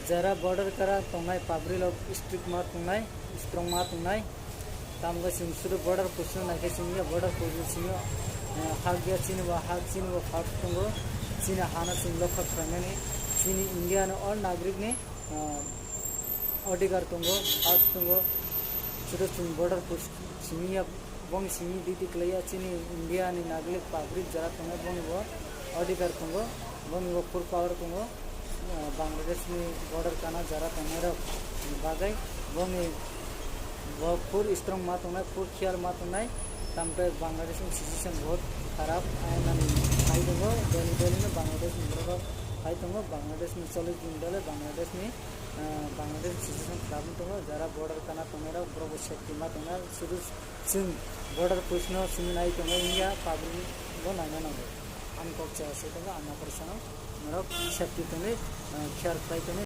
जरा border kara tongnai pabri lok strict ma tongnai strong ma tongnai tamga singsudu border kusno naike singya border kusno hagya chinwa hag chinwa hag tongo china hana sing lokha khrangani chini india no all nagrik ne अधिकार tongo hag tongo sudu chung border kus singya bong singi diti klaya chini india ni nagrik pabri jara tongai bong bo अधिकार tongo bong bo full power tongo Bangladesh में border काना जरा तमेरा बागै बंग वो full strong मात होना full ख्याल मात होना तम पे बांग्लादेश में सिचुएशन बहुत खराब है ना हाई दंगो दिल्ली में बांग्लादेश में बड़ा हाई दंगो बांग्लादेश में चले दिन डाले बांग्लादेश सिचुएशन खराब तो जरा बॉर्डर काना तमेरा बड़ा सेफ्टी मात होना शुरू सिंह बॉर्डर पुष्नो सिंह नाई तो इंडिया पाबरी वो नाना ना हो हम को चाहे तो आना परेशान मेरा सेफ्टी तो ख्याल पाई तो